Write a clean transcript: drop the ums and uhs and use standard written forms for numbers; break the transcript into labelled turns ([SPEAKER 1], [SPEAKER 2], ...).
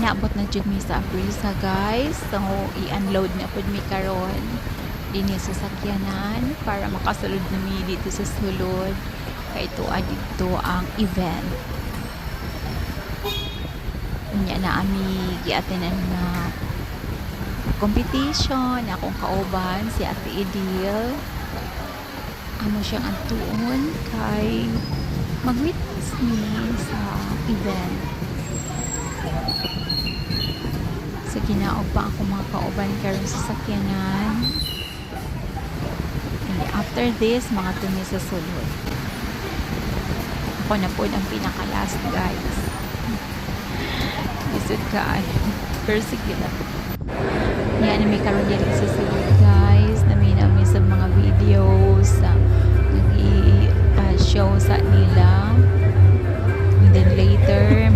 [SPEAKER 1] niabot na jud mi sa Aprisa guys. So i-unload na pud mi karon dinhi sa sakyanan para makasulod na mi dito sa sulod kay tuwa dito ang event. Unya na ami giatenan na competition akong kauban si Ate Edil. Amo siyang antuon kay mag-witness ni sa event. So ginaog pa ako mga kauban karon sa sakyanan. And after this, mga tumi sa sulod. Ako na po ang pinaka-last guys. Lisod ka ay. Pero sige lang. Yan na may karoon dito sa sulod guys. Namin sa mga videos nag-i-show sa nila. And then later,